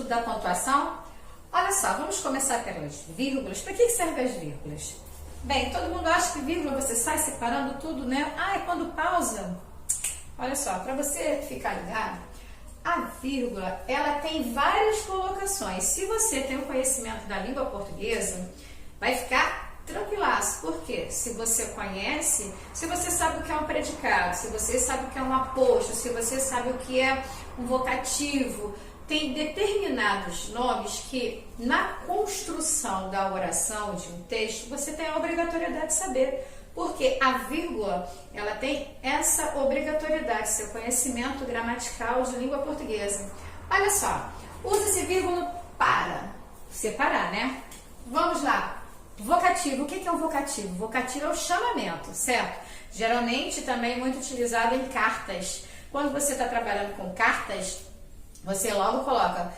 estudo da pontuação? Olha só, vamos começar pelas vírgulas. Para que servem as vírgulas? Bem, todo mundo acha que vírgula você sai separando tudo, né? É quando pausa. Olha só, para você ficar ligado, a vírgula, ela tem várias colocações. Se você tem o conhecimento da língua portuguesa, vai ficar tranquilaço. Por quê? Se você conhece, se você sabe o que é um predicado, se você sabe o que é um aposto, se você sabe o que é um vocativo, tem determinados nomes que na construção da oração de um texto você tem a obrigatoriedade de saber, porque a vírgula ela tem essa obrigatoriedade, seu conhecimento gramatical de língua portuguesa. Olha só, usa-se vírgula para separar, né? Vamos lá, vocativo. O que é um vocativo? Vocativo é o chamamento, certo? Geralmente também muito utilizado em cartas. Quando você está trabalhando com cartas, você logo coloca,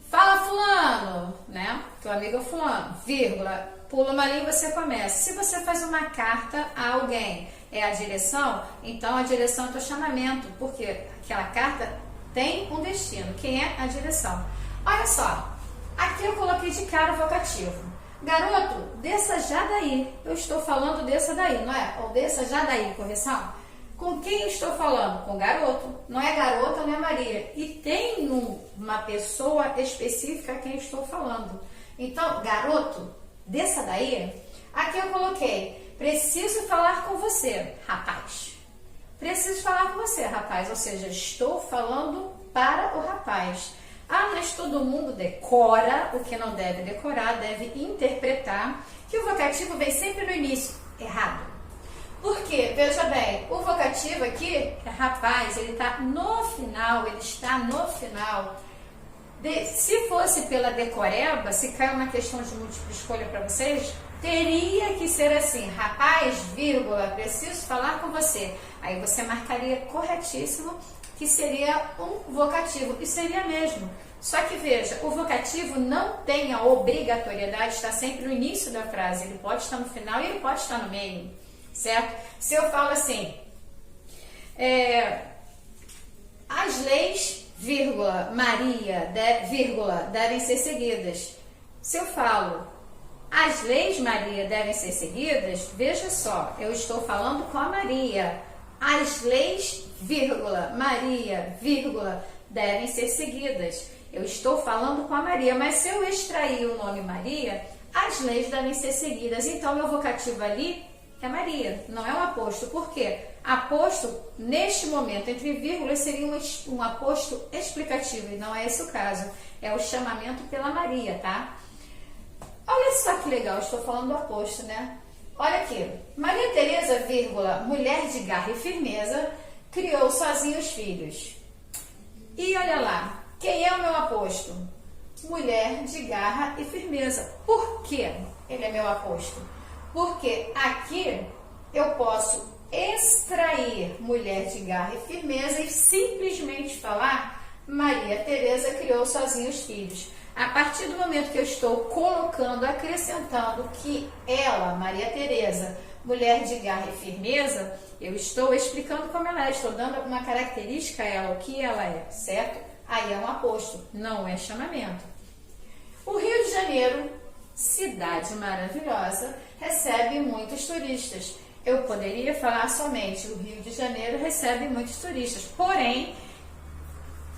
fala fulano, né? Teu amigo é fulano, vírgula, pula uma linha e você começa. Se você faz uma carta a alguém, é a direção, então a direção é o teu chamamento, porque aquela carta tem um destino. Quem é a direção? Olha só, aqui eu coloquei de cara o vocativo. Garoto, desça já daí. Eu estou falando desça daí, não é? Ou desça já daí, correção? Com quem eu estou falando? Com garoto. Não é garota, não é Maria. E tem uma pessoa específica a quem eu estou falando. Então, garoto, desça daí. Aqui eu coloquei, preciso falar com você, rapaz. Preciso falar com você, rapaz. Ou seja, estou falando para o rapaz. Mas todo mundo decora, o que não deve decorar, deve interpretar, que o vocativo vem sempre no início. Errado. Porque, veja bem, o vocativo aqui, é rapaz, ele está no final, Se fosse pela decoreba, se cai uma questão de múltipla escolha para vocês, teria que ser assim, rapaz, vírgula, preciso falar com você. Aí você marcaria corretíssimo que seria um vocativo, e seria mesmo. Só que veja, o vocativo não tem a obrigatoriedade de estar sempre no início da frase, ele pode estar no final e ele pode estar no meio. Certo? Se eu falo assim, as leis, vírgula, Maria, vírgula, devem ser seguidas. Se eu falo, as leis, Maria, devem ser seguidas, veja só, eu estou falando com a Maria. As leis, vírgula, Maria, vírgula, devem ser seguidas. Eu estou falando com a Maria, mas se eu extrair o nome Maria, as leis devem ser seguidas. Então, meu vocativo ali é Maria, não é um aposto. Por quê? Aposto, neste momento, entre vírgulas, seria um aposto explicativo, e não é esse o caso. É o chamamento pela Maria, tá? Olha só que legal, estou falando do aposto, né? Olha aqui, Maria Teresa, vírgula, mulher de garra e firmeza, criou sozinha os filhos. E olha lá, quem é o meu aposto? Mulher de garra e firmeza. Por que ele é meu aposto? Porque aqui eu posso extrair mulher de garra e firmeza e simplesmente falar Maria Teresa criou sozinha os filhos. A partir do momento que eu estou colocando, acrescentando que ela, Maria Teresa, mulher de garra e firmeza, eu estou explicando como ela é, estou dando uma característica a ela, o que ela é, certo? Aí é um aposto, não é chamamento. O Rio de Janeiro, cidade maravilhosa, recebe muitos turistas. Eu poderia falar somente o Rio de Janeiro recebe muitos turistas, porém,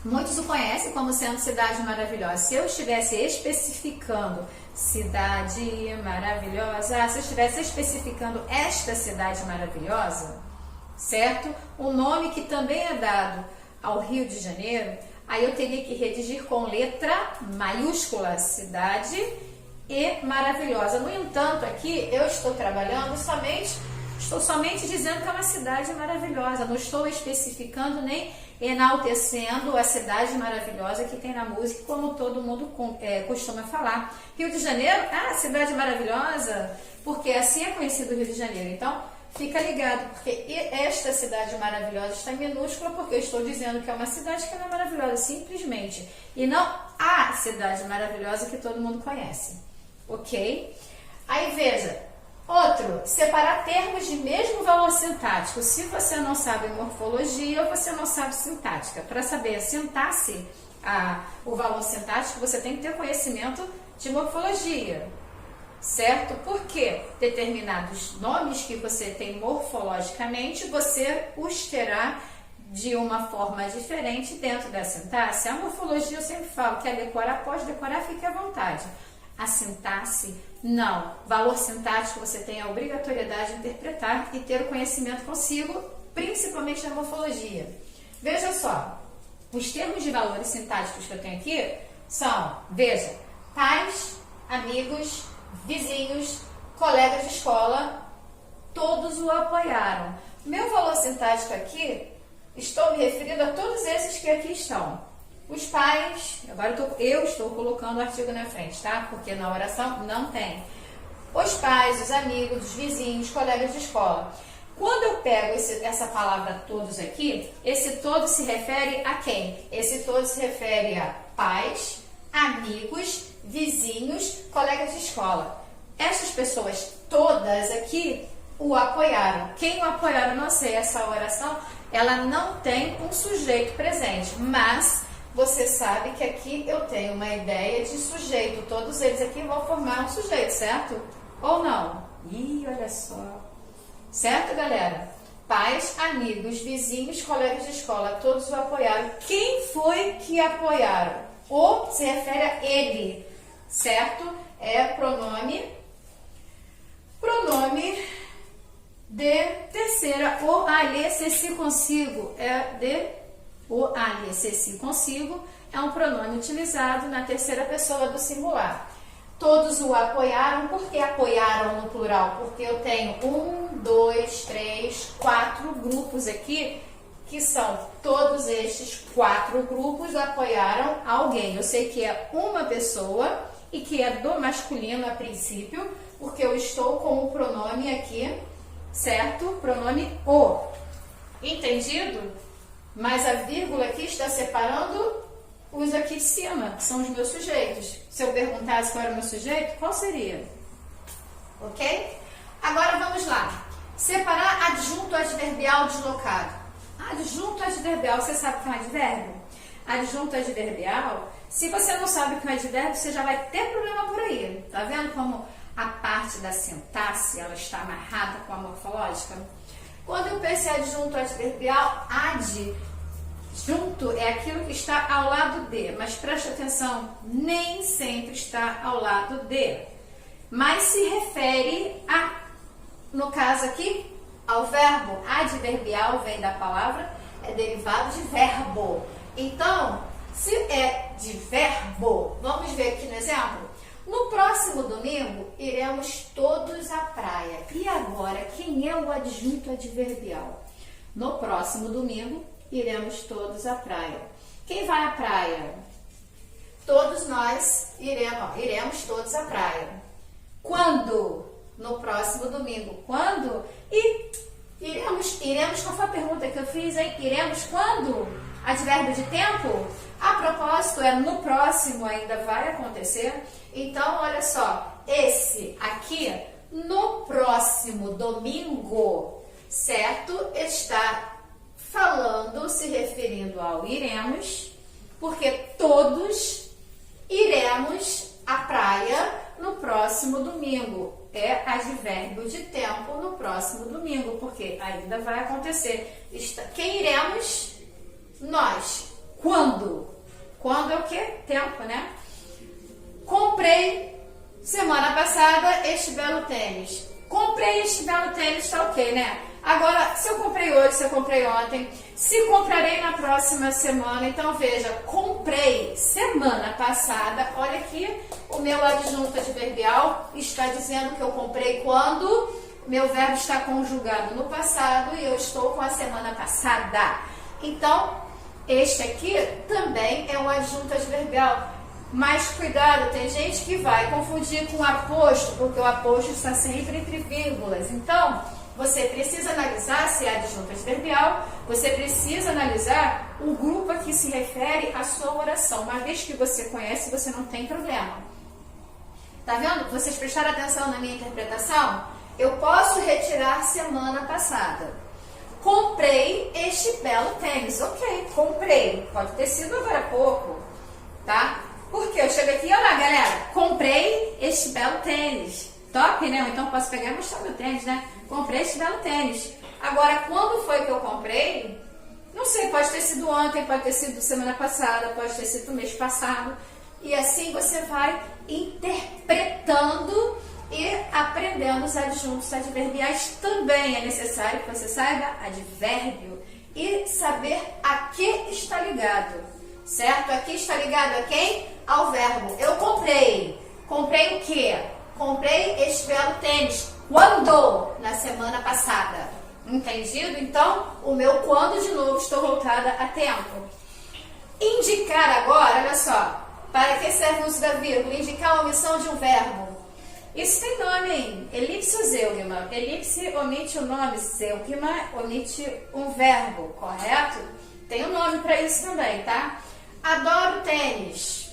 muitos o conhecem como sendo cidade maravilhosa. Se eu estivesse especificando cidade maravilhosa, se eu estivesse especificando esta cidade maravilhosa, certo? O nome que também é dado ao Rio de Janeiro, aí eu teria que redigir com letra maiúscula, cidade e maravilhosa. No entanto, aqui eu estou trabalhando estou somente dizendo que é uma cidade maravilhosa, não estou especificando nem enaltecendo a cidade maravilhosa que tem na música, como todo mundo costuma falar. Rio de Janeiro, cidade maravilhosa, porque assim é conhecido o Rio de Janeiro. Então, fica ligado, porque esta cidade maravilhosa está em minúscula, porque eu estou dizendo que é uma cidade que não é maravilhosa, simplesmente, e não a cidade maravilhosa que todo mundo conhece. Ok? Aí veja, outro, separar termos de mesmo valor sintático. Se você não sabe morfologia, você não sabe sintática. Para saber a sintaxe, o valor sintático, você tem que ter conhecimento de morfologia, certo? Porque determinados nomes que você tem morfologicamente, você os terá de uma forma diferente dentro da sintaxe. A morfologia eu sempre falo, quer decorar, pode decorar, fique à vontade. A sintaxe, não. Valor sintático, você tem a obrigatoriedade de interpretar e ter o conhecimento consigo, principalmente na morfologia. Veja só, os termos de valores sintáticos que eu tenho aqui são, veja, pais, amigos, vizinhos, colegas de escola, todos o apoiaram. Meu valor sintático aqui, estou me referindo a todos esses que aqui estão. Os pais, agora eu estou colocando o artigo na frente, tá? Porque na oração não tem. Os pais, os amigos, os vizinhos, colegas de escola. Quando eu pego essa palavra todos aqui, esse todo se refere a quem? Esse todo se refere a pais, amigos, vizinhos, colegas de escola. Essas pessoas todas aqui o apoiaram. Quem o apoiaram, não sei, essa oração, ela não tem um sujeito presente, mas você sabe que aqui eu tenho uma ideia de sujeito. Todos eles aqui vão formar um sujeito, certo? Ou não? Ih, olha só. Certo, galera? Pais, amigos, vizinhos, colegas de escola, todos o apoiaram. Quem foi que apoiaram? O se refere a ele, certo? É pronome de terceira, o alhe, se si consigo, o alhe, se si consigo, é um pronome utilizado na terceira pessoa do singular. Todos o apoiaram. Por que apoiaram no plural? Porque eu tenho 1, 2, 3, 4 grupos aqui, que são todos estes 4 grupos apoiaram alguém. Eu sei que é uma pessoa e que é do masculino a princípio, porque eu estou com o pronome aqui, certo? Pronome o. Entendido? Mas a vírgula aqui está separando os aqui de cima, que são os meus sujeitos. Se eu perguntasse qual era o meu sujeito, qual seria? Ok? Agora vamos lá. Separar adjunto adverbial deslocado. Adjunto adverbial, você sabe o que é um advérbio? Adjunto adverbial, se você não sabe o que é um advérbio, você já vai ter problema por aí. Tá vendo como a parte da sintaxe, ela está amarrada com a morfológica? Quando eu penso em adjunto adverbial, junto é aquilo que está ao lado de, mas preste atenção, nem sempre está ao lado de, mas se refere a, no caso aqui, ao verbo. Adverbial vem da palavra, é derivado de verbo. Então, se é de verbo, vamos ver aqui no exemplo. No próximo domingo, iremos todos à praia. E agora, quem é o adjunto adverbial? No próximo domingo, iremos todos à praia. Quem vai à praia? Todos nós iremos todos à praia. Quando? No próximo domingo. Quando? E iremos, qual foi a pergunta que eu fiz, hein? Iremos quando? Advérbio de tempo? A propósito, é no próximo, ainda vai acontecer. Então, olha só, esse aqui, no próximo domingo, certo? Está falando, se referindo ao iremos, porque todos iremos à praia no próximo domingo. É advérbio de tempo no próximo domingo, porque ainda vai acontecer. Quem iremos? Nós. Quando? Quando é o quê? Tempo, né? Comprei semana passada este belo tênis. Comprei este belo tênis, tá ok, né? Agora, se eu comprei hoje, se eu comprei ontem, se comprarei na próxima semana, então veja, comprei semana passada, olha aqui, o meu adjunto adverbial está dizendo que eu comprei quando meu verbo está conjugado no passado e eu estou com a semana passada. Então, este aqui também é um adjunto adverbial. Mas cuidado, tem gente que vai confundir com aposto, porque o aposto está sempre entre vírgulas. Então, você precisa analisar se é adjunto adverbial, você precisa analisar o grupo a que se refere a sua oração. Uma vez que você conhece, você não tem problema. Tá vendo? Vocês prestaram atenção na minha interpretação? Eu posso retirar semana passada. Comprei este belo tênis. Ok, comprei. Pode ter sido agora há pouco. tá? Porque eu chego aqui, olha lá, galera, comprei este belo tênis. Top, né? Então posso pegar e mostrar meu tênis, né? Comprei este belo tênis. Agora, quando foi que eu comprei? Não sei, pode ter sido ontem, pode ter sido semana passada, pode ter sido mês passado. E assim você vai interpretando e aprendendo os adjuntos adverbiais. Também é necessário que você saiba advérbio e saber a que está ligado, certo? Aqui está ligado a quem? Ao verbo. Eu comprei. Comprei o quê? Comprei este belo tênis. Quando? Na semana passada. Entendido? Então, o meu quando, de novo, estou voltada a tempo. Indicar agora, olha só. Para que serve o uso da vírgula? Indicar a omissão de um verbo. Isso tem nome aí. Elipse ou zeugma? Elipse omite o nome, zeugma omite um verbo, correto? Tem um nome para isso também, tá? Adoro tênis.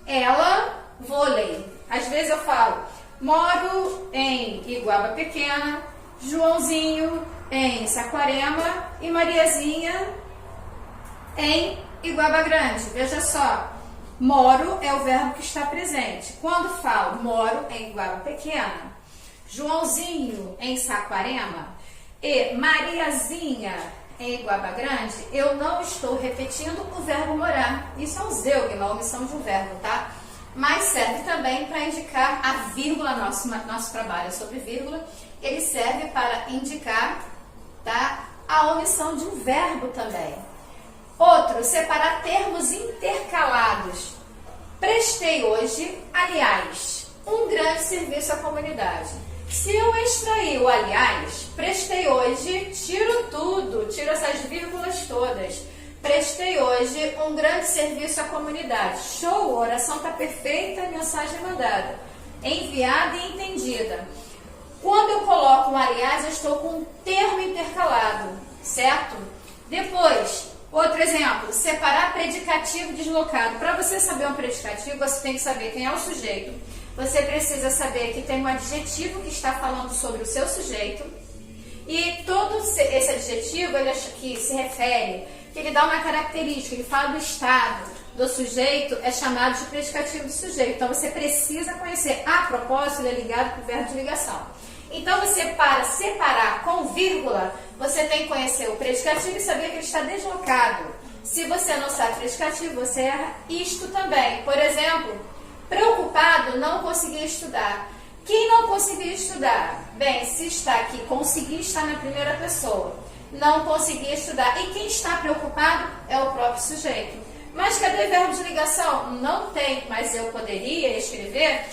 Ela, vôlei. Às vezes eu falo, moro em Iguaba Pequena, Joãozinho em Saquarema e Mariazinha em Iguaba Grande. Veja só. Moro é o verbo que está presente. Quando falo moro em Iguaba Pequena, Joãozinho em Saquarema e Mariazinha em Iguaba Grande, eu não estou repetindo o verbo morar. Isso é um zeugma, a omissão de um verbo, tá? Mas serve também para indicar a vírgula, nosso trabalho é sobre vírgula, ele serve para indicar, tá, a omissão de um verbo também. Outro, separar termos intercalados. Prestei hoje, aliás, um grande serviço à comunidade. Se eu extrair o aliás, prestei hoje, tiro tudo, tiro essas vírgulas todas. Prestei hoje um grande serviço à comunidade. Show, a oração está perfeita, a mensagem mandada. Enviada e entendida. Quando eu coloco um aliás, eu estou com um termo intercalado, certo? Depois, outro exemplo, separar predicativo deslocado. Para você saber um predicativo, você tem que saber quem é o sujeito. Você precisa saber que tem um adjetivo que está falando sobre o seu sujeito. E todo esse adjetivo, ele que se refere, que ele dá uma característica, ele fala do estado do sujeito, é chamado de predicativo do sujeito. Então você precisa conhecer. A propósito, ele é ligado com o verbo de ligação. Então você, para separar com vírgula, você tem que conhecer o predicativo e saber que ele está deslocado. Se você não sabe predicativo, você erra isto também. Por exemplo, preocupado, não conseguiu estudar. Quem não conseguiu estudar? Bem, se está aqui, consegui estar na primeira pessoa. Não consegui estudar. E quem está preocupado é o próprio sujeito. Mas cadê o verbo de ligação? Não tem, mas eu poderia escrever.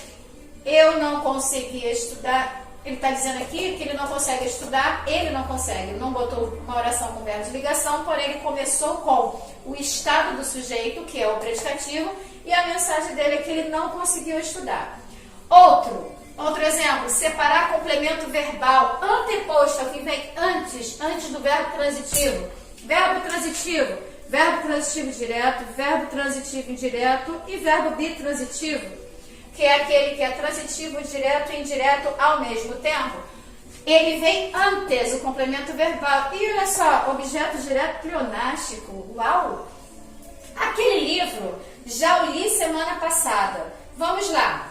Eu não consegui estudar. Ele está dizendo aqui que ele não consegue estudar, ele não consegue. Ele não botou uma oração com verbo de ligação, porém ele começou com o estado do sujeito, que é o predicativo, e a mensagem dele é que ele não conseguiu estudar. Outro exemplo, separar complemento verbal anteposto, ao que vem antes do verbo transitivo. Verbo transitivo direto, verbo transitivo indireto e verbo bitransitivo, que é aquele que é transitivo, direto e indireto ao mesmo tempo. Ele vem antes, o complemento verbal. E olha só, objeto direto pleonástico. Uau! Aquele livro, já o li semana passada. Vamos lá.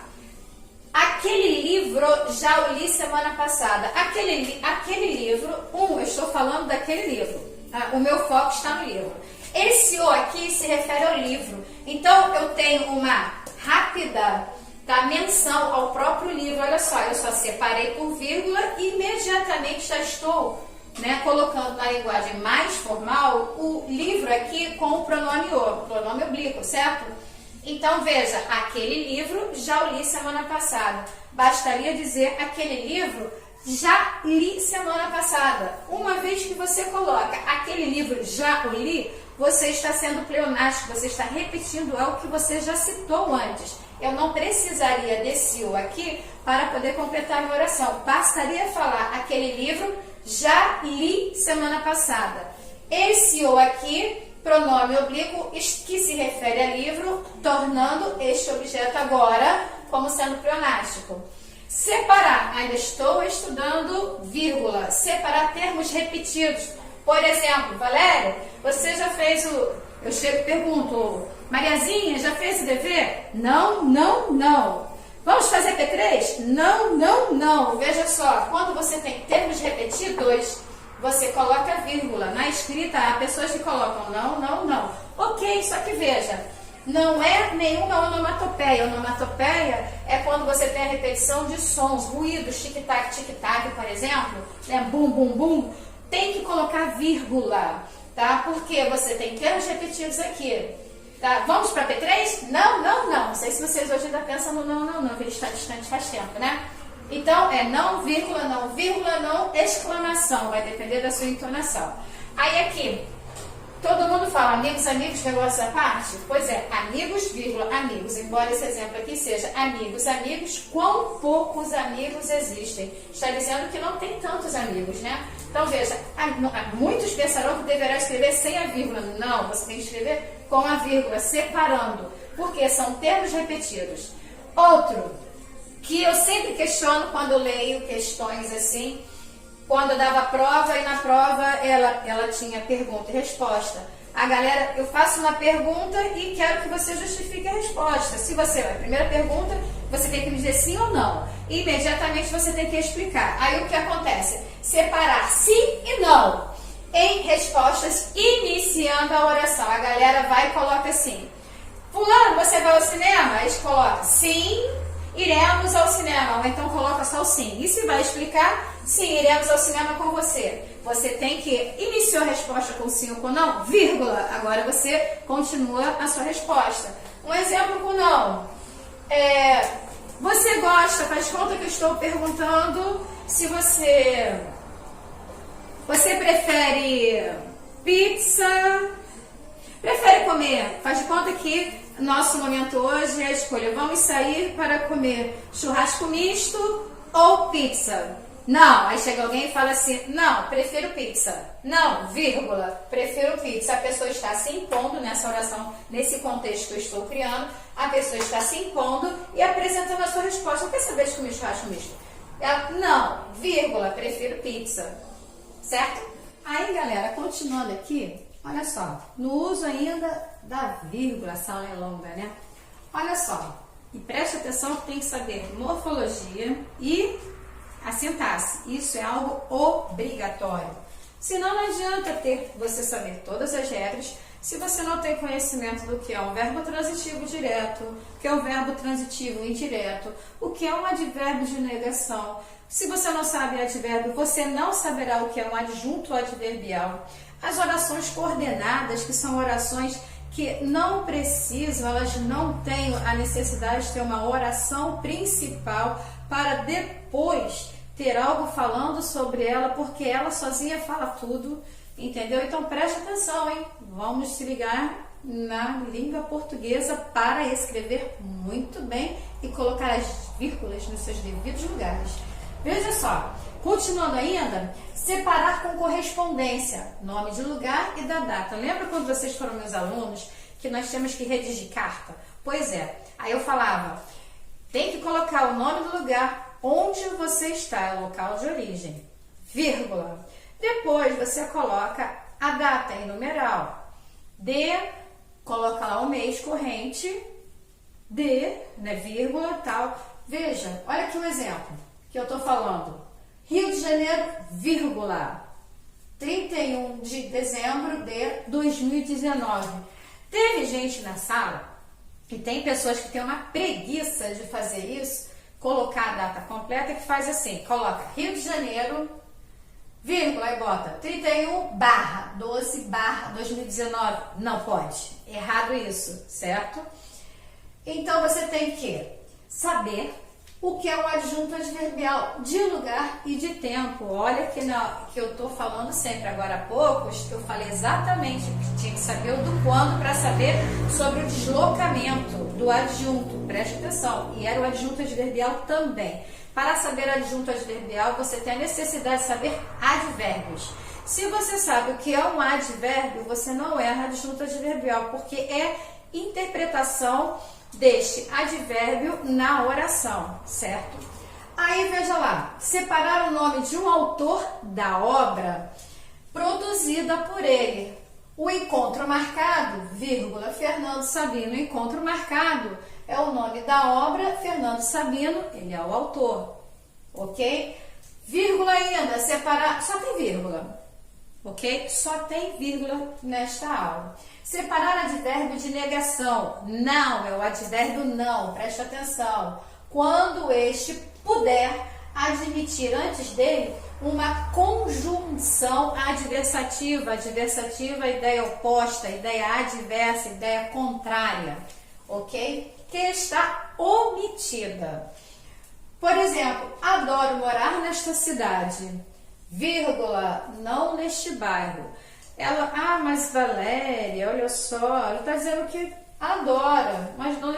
Aquele livro, já o li semana passada. Aquele livro, eu estou falando daquele livro. O meu foco está no livro. Esse o aqui se refere ao livro. Então, eu tenho uma rápida menção ao próprio livro. Olha só, eu só separei por vírgula e imediatamente já estou colocando na linguagem mais formal o livro aqui com o pronome oblíquo, certo? Então veja, aquele livro já o li semana passada. Bastaria dizer aquele livro já li semana passada. Uma vez que você coloca aquele livro já o li, você está sendo pleonástico, você está repetindo algo que você já citou antes. Eu não precisaria desse o aqui para poder completar a minha oração. Bastaria falar aquele livro já li semana passada. Esse o aqui, pronome oblíquo, que se refere a livro, tornando este objeto agora como sendo pleonástico. Separar, ainda estou estudando, vírgula. Separar termos repetidos. Por exemplo, Valéria, você já fez o... Eu chego e pergunto, Mariazinha, já fez o dever? Não, não, não. Vamos fazer P3? Não, não, não. Veja só, quando você tem termos repetidos, você coloca vírgula. Na escrita, há pessoas que colocam não, não, não. Ok, só que veja, não é nenhuma onomatopeia. Onomatopeia é quando você tem a repetição de sons, ruídos, tic-tac, tic-tac, por exemplo, né? Bum, bum, bum. Tem que colocar vírgula, tá? Porque você tem termos repetidos aqui. Tá? Vamos para P3? Não, não, não. Não sei se vocês hoje ainda pensam no não, não, não, que ele está distante faz tempo, né? Então, é não, vírgula, não, exclamação. Vai depender da sua entonação. Aí aqui, todo mundo fala amigos, amigos, vírgula essa parte? Pois é, amigos, vírgula, amigos. Embora esse exemplo aqui seja amigos, amigos, quão poucos amigos existem? Está dizendo que não tem tantos amigos, né? Então, veja, muitos pensarão que deverá escrever sem a vírgula. Não, você tem que escrever com a vírgula, separando, porque são termos repetidos. Outro, que eu sempre questiono quando leio questões assim, quando eu dava prova e na prova ela tinha pergunta e resposta. A galera, eu faço uma pergunta e quero que você justifique a resposta. Se você, a primeira pergunta, você tem que me dizer sim ou não. Imediatamente você tem que explicar. Aí o que acontece? Separar sim e não em respostas iniciando a oração. A galera vai e coloca assim: fulano, você vai ao cinema? Aí coloca sim, iremos ao cinema. Ou então coloca só o sim. E se vai explicar, sim, iremos ao cinema com você. Você tem que iniciar a resposta com sim ou com não, vírgula. Agora você continua a sua resposta. Um exemplo com não. Você gosta, faz conta que eu estou perguntando se você prefere pizza, prefere comer, faz de conta que nosso momento hoje é a escolha, vamos sair para comer churrasco misto ou pizza? Não, aí chega alguém e fala assim, não, prefiro pizza. Não, vírgula, prefiro pizza. A pessoa está se impondo nessa oração, nesse contexto que eu estou criando, a pessoa está se impondo e apresentando a sua resposta. Quer saber de comer churrasco misto? Ela, não, vírgula, prefiro pizza. Certo? Aí, galera, continuando aqui, olha só, no uso ainda da vírgula, essa aula é longa, né? Olha só, e preste atenção que tem que saber morfologia e a sintaxe. Isso é algo obrigatório. Senão não adianta você saber todas as regras se você não tem conhecimento do que é um verbo transitivo direto, o que é um verbo transitivo indireto, o que é um advérbio de negação. Se você não sabe advérbio, você não saberá o que é um adjunto adverbial. As orações coordenadas, que são orações que não precisam, elas não têm a necessidade de ter uma oração principal para depois ter algo falando sobre ela, porque ela sozinha fala tudo, entendeu? Então preste atenção, hein? Vamos se ligar na língua portuguesa para escrever muito bem e colocar as vírgulas nos seus devidos lugares. Veja só, continuando ainda, separar com correspondência, nome de lugar e da data. Lembra quando vocês foram meus alunos que nós temos que redigir carta? Pois é, aí eu falava, tem que colocar o nome do lugar onde você está, o local de origem, vírgula. Depois você coloca a data em numeral, coloca lá o mês corrente, né, vírgula, tal. Veja, olha aqui um exemplo que eu estou falando. Rio de Janeiro, vírgula, 31 de dezembro de 2019. Teve gente na sala, e tem pessoas que têm uma preguiça de fazer isso, colocar a data completa, que faz assim, coloca Rio de Janeiro, vírgula, e bota 31/12/2019. Não pode. Errado isso, certo? Então, você tem que saber o que é um adjunto adverbial de lugar e de tempo. Olha que eu estou falando sempre. Agora há poucos, eu falei exatamente que tinha que saber o do quando para saber sobre o deslocamento do adjunto. Preste atenção. E era o adjunto adverbial também. Para saber adjunto adverbial, você tem a necessidade de saber advérbios. Se você sabe o que é um advérbio, você não erra adjunto adverbial, porque é interpretação deste advérbio na oração, certo? Aí veja lá, separar o nome de um autor da obra produzido conduzida por ele. O encontro marcado, vírgula, Fernando Sabino. O encontro marcado é o nome da obra, Fernando Sabino, ele é o autor, ok? Vírgula ainda, separar, só tem vírgula, ok? Só tem vírgula nesta aula. Separar advérbio de negação, não, é o advérbio não, presta atenção. Quando este puder admitir antes dele uma conjunção adversativa, ideia oposta, ideia adversa, ideia contrária, ok? Que está omitida. Por exemplo, adoro morar nesta cidade, vírgula, não neste bairro. Ela, mas Valéria, olha só, ela está dizendo que adora, mas não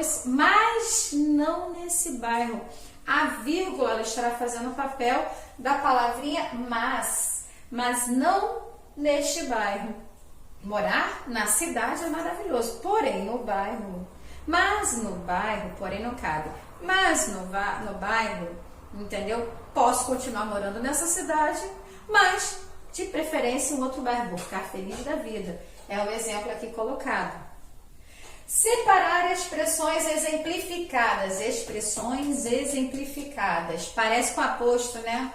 nesse bairro. A vírgula, ela estará fazendo o papel da palavrinha mas não neste bairro. Morar na cidade é maravilhoso, porém no bairro. Mas no bairro, porém não cabe. Mas no bairro, entendeu? Posso continuar morando nessa cidade, mas de preferência em outro bairro, vou ficar feliz da vida. É o exemplo aqui colocado. Separar expressões exemplificadas. Expressões exemplificadas. Parece com aposto, né?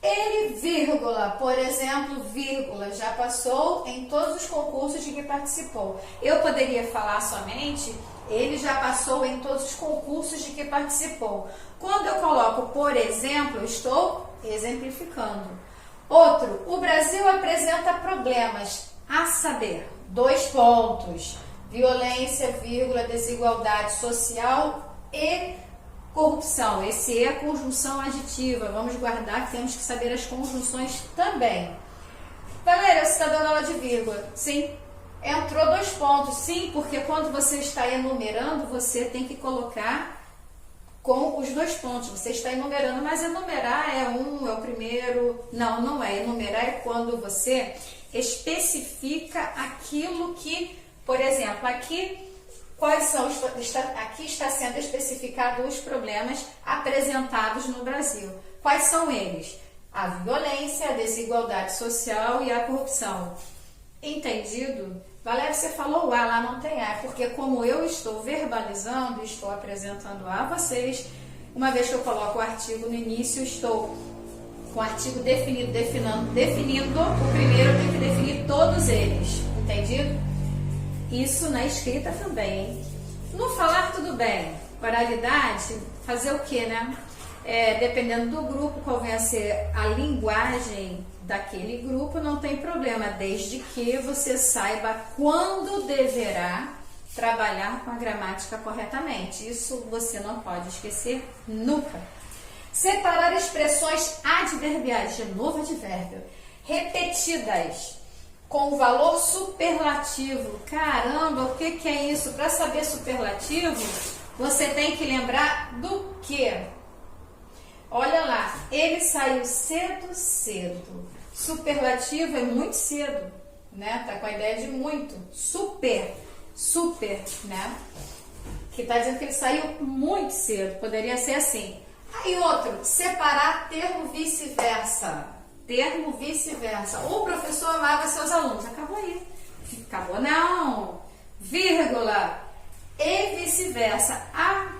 Ele, vírgula, por exemplo, vírgula, já passou em todos os concursos de que participou. Eu poderia falar somente, ele já passou em todos os concursos de que participou. Quando eu coloco, por exemplo, estou exemplificando. Outro, o Brasil apresenta problemas, a saber, 2 pontos, violência, vírgula, desigualdade social e corrupção. Esse é a conjunção aditiva. Vamos guardar que temos que saber as conjunções também. Valéria, você está dando aula de vírgula? Sim. Entrou 2 pontos. Sim, porque quando você está enumerando, você tem que colocar com os 2 pontos. Você está enumerando, mas enumerar é é o primeiro. Não, não é. Enumerar é quando você especifica aquilo que, por exemplo, aqui está sendo especificado os problemas apresentados no Brasil. Quais são eles? A violência, a desigualdade social e a corrupção. Entendido? Valéria, você falou A, lá não tem A, porque como eu estou verbalizando, estou apresentando a vocês, uma vez que eu coloco o artigo no início, estou com o artigo definindo, o primeiro eu tenho que definir todos eles. Entendido? Isso na escrita também, hein? No falar, tudo bem. Oralidade, fazer o quê, né? Dependendo do grupo, qual venha a ser a linguagem daquele grupo, não tem problema, desde que você saiba quando deverá trabalhar com a gramática corretamente. Isso você não pode esquecer nunca. Separar expressões adverbiais, de novo advérbio, repetidas, com valor superlativo. Caramba, o que é isso? Para saber superlativo, você tem que lembrar do quê? Olha lá, ele saiu cedo. Superlativo é muito cedo, né? Tá com a ideia de muito. Super, né? Que tá dizendo que ele saiu muito cedo. Poderia ser assim. Aí outro, separar termo vice-versa. Termo vice-versa. O professor amava seus alunos. Acabou aí. Acabou não. Vírgula. E vice-versa. Há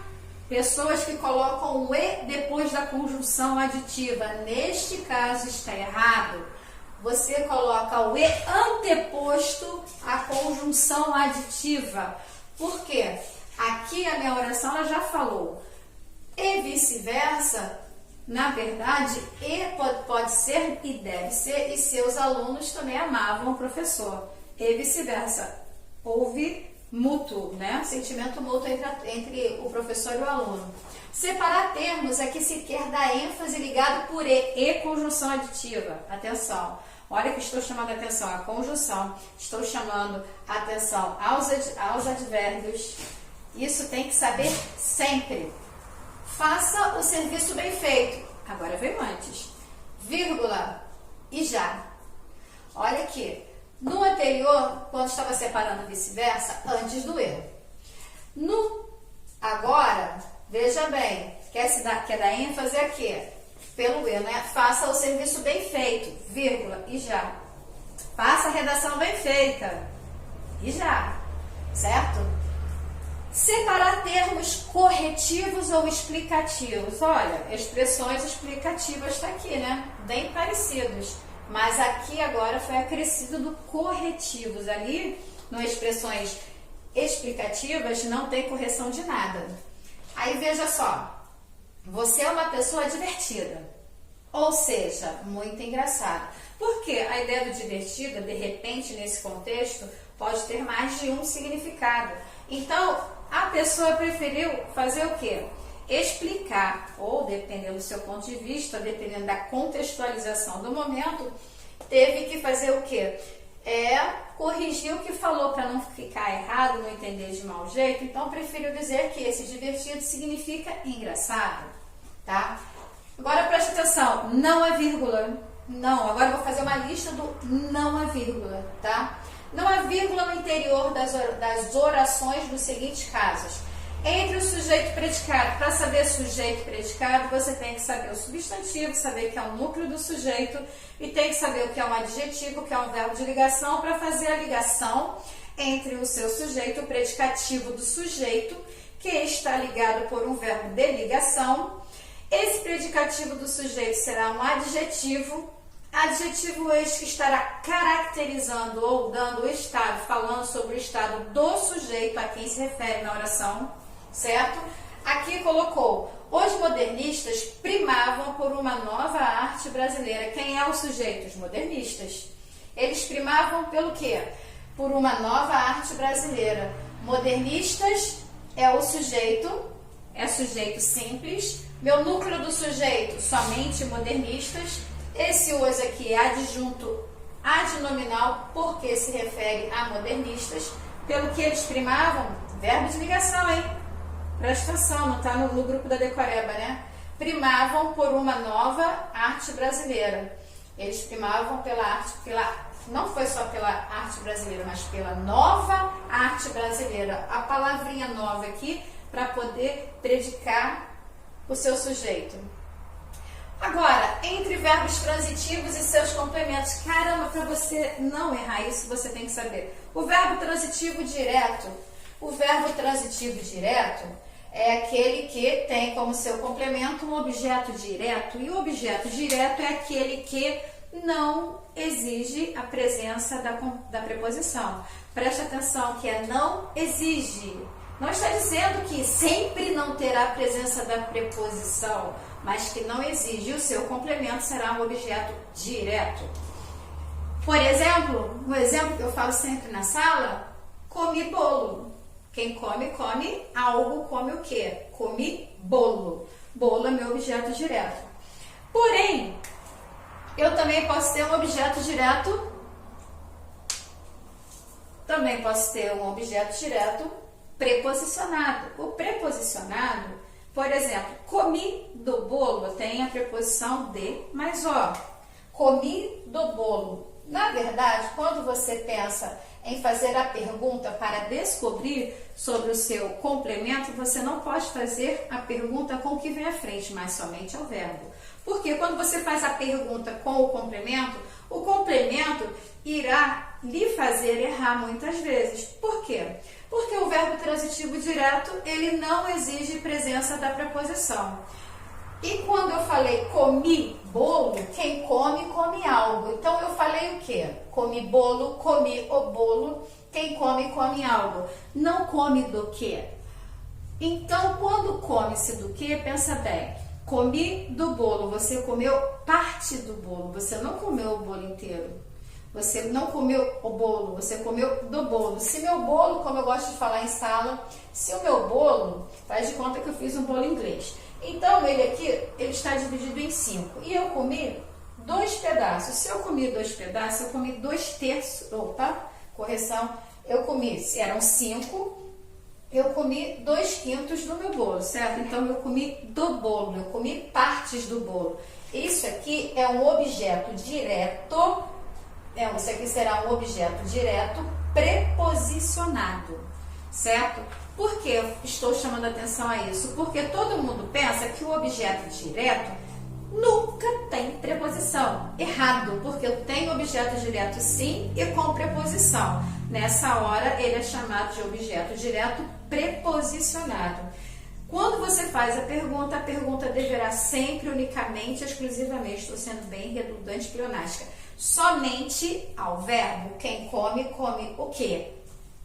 pessoas que colocam o E depois da conjunção aditiva. Neste caso está errado. Você coloca o E anteposto à conjunção aditiva. Por quê? Aqui a minha oração ela já falou. E vice-versa. Na verdade, E pode ser e deve ser, e seus alunos também amavam o professor. E vice-versa. Houve mútuo, né? Sentimento mútuo entre o professor e o aluno. Separar termos é que se quer dar ênfase ligado por E conjunção aditiva. Atenção. Olha que estou chamando a atenção à conjunção. Estou chamando a atenção aos advérbios. Isso tem que saber sempre. Faça o serviço bem feito. Agora veio antes. Vírgula e já. Olha aqui. No anterior, quando estava separando vice-versa, antes do erro. Agora, veja bem, quer dar ênfase aqui? Pelo erro, né? Faça o serviço bem feito. Vírgula e já. Faça a redação bem feita. E já, certo? Separar termos corretivos ou explicativos. Olha, expressões explicativas está aqui, né? Bem parecidos. Mas aqui agora foi acrescido do corretivos. Ali, no expressões explicativas, não tem correção de nada. Aí veja só, você é uma pessoa divertida, ou seja, muito engraçada. Porque a ideia do divertida, de repente, nesse contexto, pode ter mais de um significado. Então, a pessoa preferiu fazer o quê? Explicar, ou dependendo do seu ponto de vista, dependendo da contextualização do momento, teve que fazer o quê? Corrigir o que falou para não ficar errado, não entender de mau jeito. Então, prefiro dizer que esse divertido significa engraçado, tá? Agora, preste atenção, não há vírgula. Não, agora eu vou fazer uma lista do não há vírgula, tá? Não há vírgula no interior das orações dos seguintes casos. Entre o sujeito e predicado, para saber sujeito e predicado, você tem que saber o substantivo, saber que é o núcleo do sujeito e tem que saber o que é um adjetivo, o que é um verbo de ligação, para fazer a ligação entre o seu sujeito, o predicativo do sujeito, que está ligado por um verbo de ligação. Esse predicativo do sujeito será um adjetivo este que estará caracterizando ou dando o estado, falando sobre o estado do sujeito a quem se refere na oração, certo? Aqui colocou, os modernistas primavam por uma nova arte brasileira. Quem é o sujeito? Os modernistas. Eles primavam pelo quê? Por uma nova arte brasileira. Modernistas é o sujeito, é sujeito simples. Meu núcleo do sujeito, somente modernistas. Esse os aqui é adjunto adnominal, porque se refere a modernistas. Pelo que eles primavam, verbo de ligação, hein? Presta atenção, não está no grupo da Decoreba, né? Primavam por uma nova arte brasileira. Eles primavam não foi só pela arte brasileira, mas pela nova arte brasileira. A palavrinha nova aqui, para poder predicar o seu sujeito. Agora, entre verbos transitivos e seus complementos. Caramba, para você não errar isso, você tem que saber. O verbo transitivo direto. O verbo transitivo direto é aquele que tem como seu complemento um objeto direto. E o objeto direto é aquele que não exige a presença da preposição. Preste atenção que não exige. Não está dizendo que sempre não terá a presença da preposição, mas que não exige. O seu complemento será um objeto direto. Por exemplo, um exemplo que eu falo sempre na sala, comi bolo. Quem come, come. Algo come o quê? Comi bolo. Bolo é meu objeto direto. Porém, eu também posso ter um objeto direto. Também posso ter um objeto direto preposicionado. O preposicionado, por exemplo, comi do bolo, tem a preposição de mais o. Comi do bolo. Na verdade, quando você pensa em fazer a pergunta para descobrir sobre o seu complemento, você não pode fazer a pergunta com o que vem à frente, mas somente ao verbo. Porque quando você faz a pergunta com o complemento irá lhe fazer errar muitas vezes. Por quê? Porque o verbo transitivo direto, ele não exige presença da preposição. E quando eu falei comi bolo, quem come, come algo. Então eu falei o quê? Comi bolo, comi o bolo, quem come, come algo. Não come do quê? Então, quando come-se do quê, pensa bem. Comi do bolo, você comeu parte do bolo, você não comeu o bolo inteiro. Você não comeu o bolo, você comeu do bolo. Se meu bolo, como eu gosto de falar em sala, se o meu bolo, faz de conta que eu fiz um bolo inglês. Então, ele aqui, ele está dividido em 5. E eu comi 2 pedaços. Se eu comi 2 pedaços, eu comi 2/3. Opa, correção. Eu comi, eram 5, eu comi 2/5 do meu bolo, certo? Então, eu comi do bolo, eu comi partes do bolo. Isso aqui é um objeto direto. Isso aqui será um objeto direto preposicionado, certo? Por que eu estou chamando a atenção a isso? Porque todo mundo pensa que o objeto direto nunca tem preposição. Errado, porque eu tenho objeto direto sim e com preposição. Nessa hora, ele é chamado de objeto direto preposicionado. Quando você faz a pergunta deverá sempre, unicamente, exclusivamente, estou sendo bem redundante, pleonástica, somente ao verbo. Quem come, come o quê?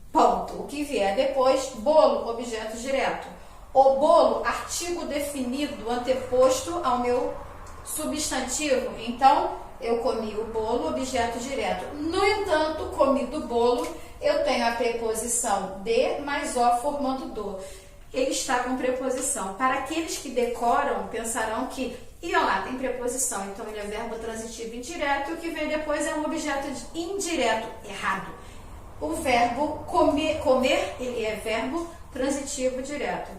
Ponto. O que vier depois, bolo, objeto direto. O bolo, artigo definido, anteposto ao meu substantivo. Então, eu comi o bolo, objeto direto. No entanto, comi do bolo, eu tenho a preposição de mais o formando do. Ele está com preposição. Para aqueles que decoram, pensarão que, olha lá, tem preposição, então ele é verbo transitivo indireto, e o que vem depois é um objeto indireto. Errado. O verbo comer, ele é verbo transitivo direto.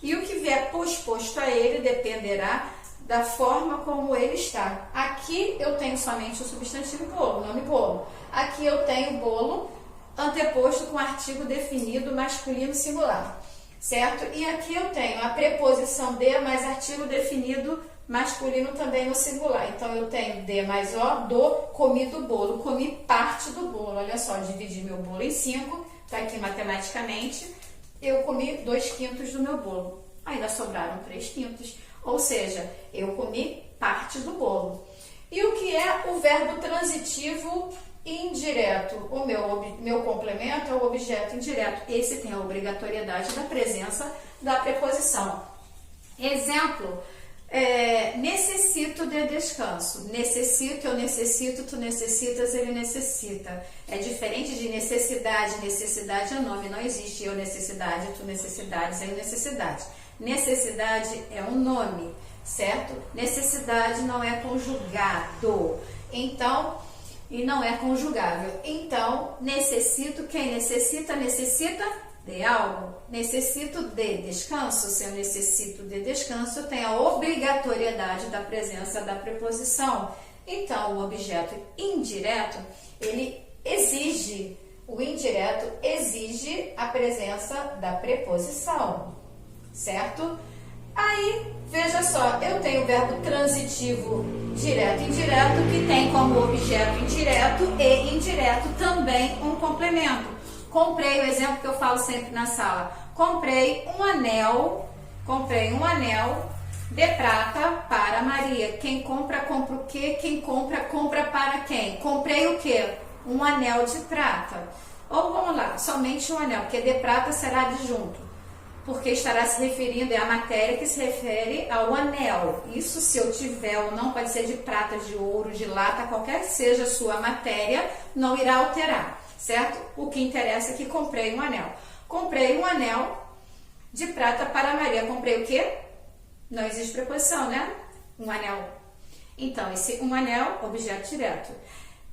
E o que vier posposto a ele dependerá da forma como ele está. Aqui eu tenho somente o substantivo bolo, nome bolo. Aqui eu tenho bolo anteposto com artigo definido masculino singular. Certo? E aqui eu tenho a preposição de mais artigo definido masculino também no singular. Então, eu tenho de mais o, do, comi do bolo. Comi parte do bolo. Olha só, dividi meu bolo em 5. Está aqui matematicamente. Eu comi 2/5 do meu bolo. Ainda sobraram 3/5. Ou seja, eu comi parte do bolo. E o que é o verbo transitivo indireto? O meu complemento é o objeto indireto. Esse tem a obrigatoriedade da presença da preposição. Exemplo, necessito de descanso. Necessito, eu necessito, tu necessitas, ele necessita. É diferente de necessidade. Necessidade é nome, não existe eu necessidade, tu necessidades, ele necessidade. Necessidade é um nome, certo? Necessidade não é conjugado. Então, e não é conjugável. Então, necessito, quem necessita, necessita de algo. Necessito de descanso. Se eu necessito de descanso, eu tenho a obrigatoriedade da presença da preposição. Então, o objeto indireto, ele exige, o indireto exige a presença da preposição, certo? Aí, veja só, eu tenho o verbo transitivo direto e indireto, que tem como objeto indireto e indireto também um complemento. Comprei, o exemplo que eu falo sempre na sala, comprei um anel de prata para Maria. Quem compra, compra o quê? Quem compra, compra para quem? Comprei o quê? Um anel de prata. Ou vamos lá, somente um anel, porque de prata será adjunto, porque estará se referindo, é a matéria que se refere ao anel. Isso, se eu tiver ou não, pode ser de prata, de ouro, de lata, qualquer que seja a sua matéria, não irá alterar, certo? O que interessa é que comprei um anel. Comprei um anel de prata para Maria. Comprei o quê? Não existe preposição, né? Um anel. Então, esse um anel, objeto direto.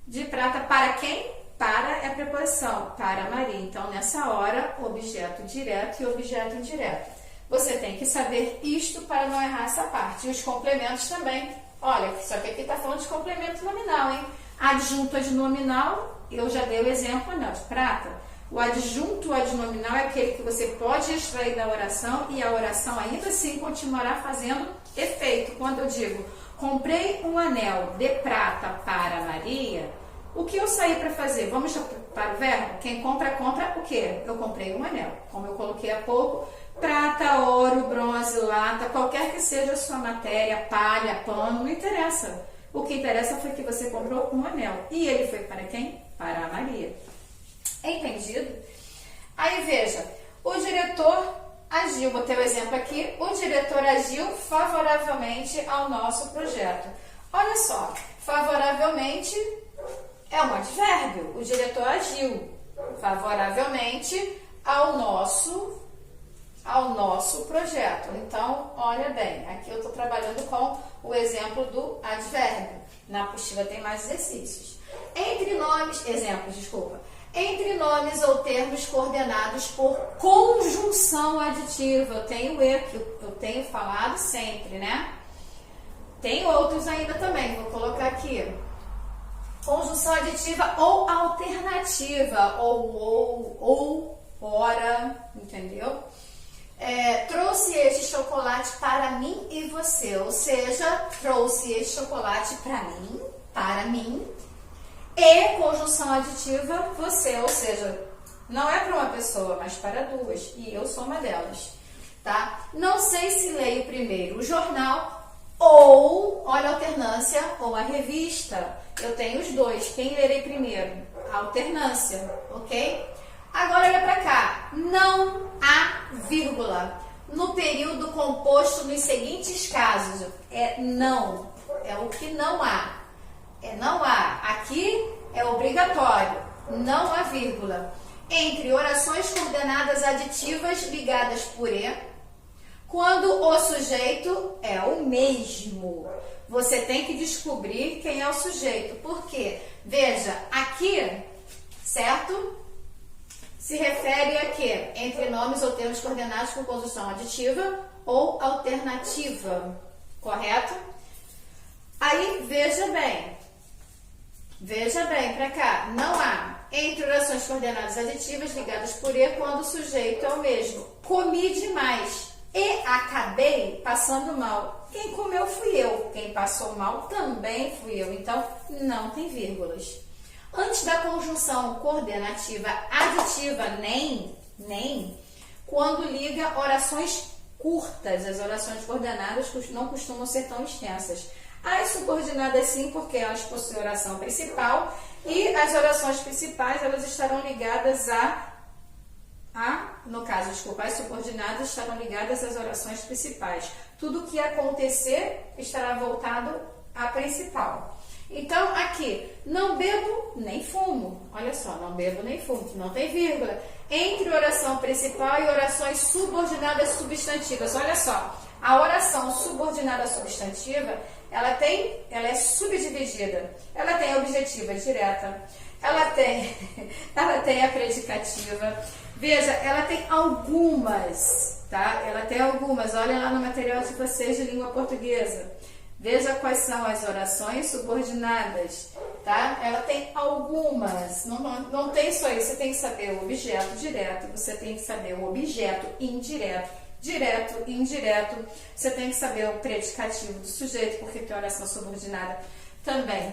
De prata para quem? Para é a preposição, para Maria. Então, nessa hora, objeto direto e objeto indireto. Você tem que saber isto para não errar essa parte. E os complementos também. Olha, só que aqui está falando de complemento nominal, hein? Adjunto adnominal, eu já dei o exemplo, anel de prata. O adjunto adnominal é aquele que você pode extrair da oração e a oração ainda assim continuará fazendo efeito. Quando eu digo, comprei um anel de prata para Maria, o que eu saí para fazer? Vamos para o verbo? Quem compra, compra o quê? Eu comprei um anel. Como eu coloquei há pouco, prata, ouro, bronze, lata, qualquer que seja a sua matéria, palha, pano, não interessa. O que interessa foi que você comprou um anel. E ele foi para quem? Para a Maria. Entendido? Aí veja, o diretor agiu, botei o exemplo aqui, o diretor agiu favoravelmente ao nosso projeto. Olha só, favoravelmente é um advérbio. O diretor agiu favoravelmente ao nosso projeto. Então, olha bem, aqui eu estou trabalhando com o exemplo do advérbio. Na apostila tem mais exercícios. Entre nomes ou termos coordenados por conjunção aditiva. Eu tenho E, que eu tenho falado sempre, né? Tem outros ainda também, vou colocar aqui. Conjunção aditiva ou alternativa, ou, ora, entendeu? trouxe este chocolate para mim e você, ou seja, trouxe este chocolate para mim, e conjunção aditiva você, ou seja, não é para uma pessoa, mas para duas, e eu sou uma delas, tá? Não sei se leio primeiro o jornal ou, olha a alternância, ou a revista. Eu tenho os dois, quem lerei primeiro? A alternância, ok? Agora olha para cá, não há vírgula no período composto nos seguintes casos. Não, é o que não há. Não há. Aqui é obrigatório, não há vírgula. Entre orações coordenadas aditivas ligadas por E, quando o sujeito é o mesmo. Você tem que descobrir quem é o sujeito. Por quê? Veja, aqui, certo? Se refere a quê? Entre nomes ou termos coordenados por conjunção aditiva ou alternativa, correto? Aí, veja bem para cá, não há entre orações coordenadas aditivas ligadas por E quando o sujeito é o mesmo. Comi demais e acabei passando mal. Quem comeu fui eu, quem passou mal também fui eu, então não tem vírgulas. Antes da conjunção coordenativa aditiva nem, quando liga orações curtas, as orações coordenadas não costumam ser tão extensas. As subordinadas sim, porque elas possuem oração principal, e as orações principais elas estarão ligadas as subordinadas estarão ligadas às orações principais. Tudo que acontecer estará voltado à principal. Então, aqui, não bebo nem fumo. Olha só, não bebo nem fumo, não tem vírgula. Entre oração principal e orações subordinadas substantivas. Olha só, a oração subordinada substantiva, ela é subdividida. Ela tem a objetiva direta, ela tem a predicativa. Veja, ela tem algumas, tá? Ela tem algumas. Olha lá no material de vocês de língua portuguesa. Veja quais são as orações subordinadas, tá? Ela tem algumas, não tem só isso, você tem que saber o objeto direto, você tem que saber o objeto indireto, direto e indireto, você tem que saber o predicativo do sujeito, porque tem oração subordinada também.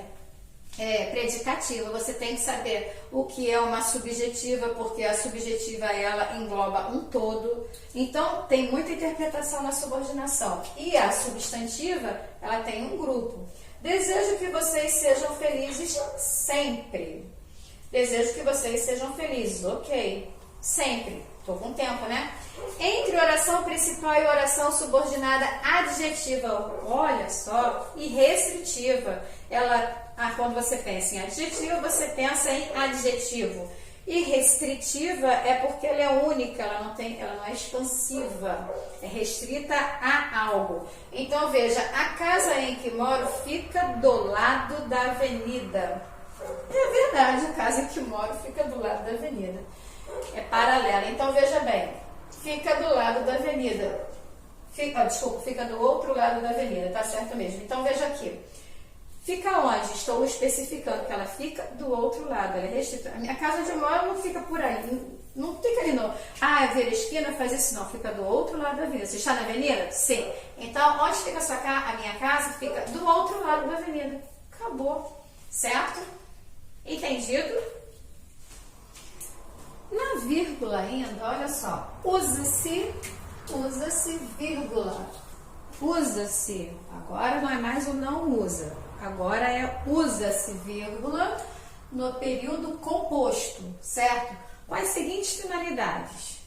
Predicativa, você tem que saber o que é uma subjetiva, porque a subjetiva ela engloba um todo, então tem muita interpretação na subordinação. E a substantiva, ela tem um grupo. Desejo que vocês sejam felizes sempre. Desejo que vocês sejam felizes, ok. Sempre, estou com tempo, né? Entre oração principal e oração subordinada adjetiva, olha só, e restritiva, quando você pensa em adjetivo, você pensa em adjetivo. E restritiva é porque ela é única, ela não é expansiva, é restrita a algo. Então veja, a casa em que moro fica do lado da avenida. É verdade, a casa em que moro fica do lado da avenida. É paralela. Então veja bem, fica do lado da avenida. Fica do outro lado da avenida, tá certo mesmo. Então veja aqui. Fica onde? Estou especificando que ela fica do outro lado. Ela é restrita. A minha casa onde eu moro não fica por aí. Não fica ali no... vira a esquina, faz isso. Não, fica do outro lado da avenida. Você está na avenida? Sim. Então, onde fica a minha casa? Fica do outro lado da avenida. Acabou. Certo? Entendido? Na vírgula ainda, olha só. Usa-se vírgula. Usa-se. Agora não é mais o não usa. Agora é usa-se vírgula no período composto, certo? Com as seguintes finalidades.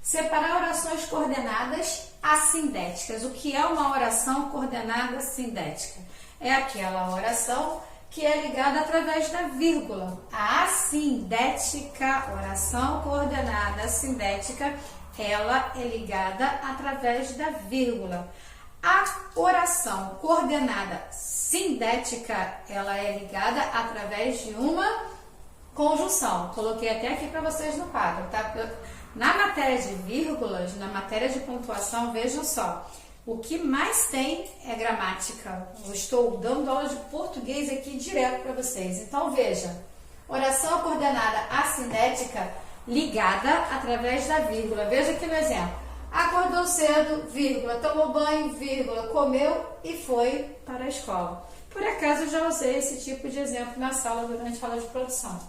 Separar orações coordenadas assindéticas. O que é uma oração coordenada sindética? É aquela oração que é ligada através da vírgula. A assindética, oração coordenada assindética, ela é ligada através da vírgula. A oração coordenada sindética, ela é ligada através de uma conjunção. Coloquei até aqui para vocês no quadro, tá? Na matéria de vírgulas, na matéria de pontuação, vejam só, o que mais tem é gramática. Eu estou dando aula de português aqui direto para vocês. Então, veja, oração coordenada assindética ligada através da vírgula. Veja aqui no exemplo. acordou cedo, vírgula, tomou banho, vírgula, comeu e foi para a escola. Por acaso eu já usei esse tipo de exemplo na sala durante a aula de produção.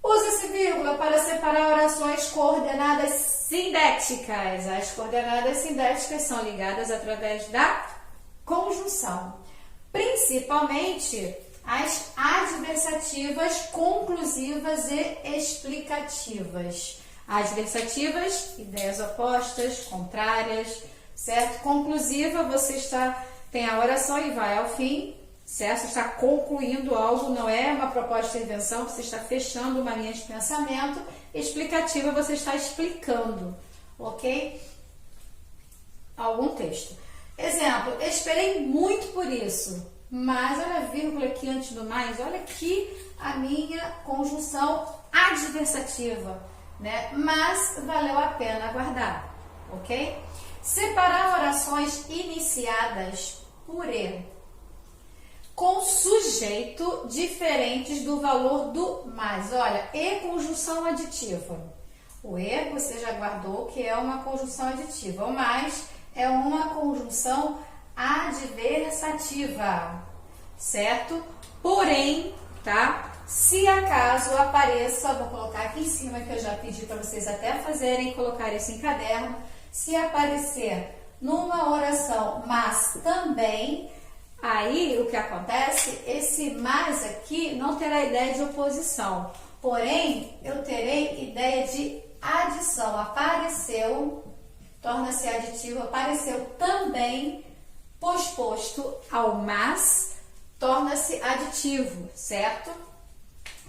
Usa-se vírgula para separar orações coordenadas sindéticas. As coordenadas sindéticas são ligadas através da conjunção, principalmente as adversativas conclusivas e explicativas. Adversativas, ideias opostas, contrárias, certo? Conclusiva, você tem a oração e vai ao fim, certo? Você está concluindo algo, não é uma proposta de invenção, você está fechando uma linha de pensamento. Explicativa, você está explicando, ok? Algum texto. Exemplo, esperei muito por isso, mas olha a vírgula aqui antes do mais, olha aqui a minha conjunção adversativa, né? Mas valeu a pena aguardar, ok? Separar orações iniciadas por E, com sujeito diferentes do valor do mais. Olha, E conjunção aditiva. O E você já guardou que é uma conjunção aditiva. O mais é uma conjunção adversativa, certo? Porém, tá? Se acaso apareça, vou colocar aqui em cima que eu já pedi para vocês até fazerem, colocar isso em caderno. Se aparecer numa oração, mas também, aí o que acontece, esse mais aqui não terá ideia de oposição, porém eu terei ideia de adição. Apareceu, torna-se aditivo, apareceu também, posposto ao mas, torna-se aditivo, certo?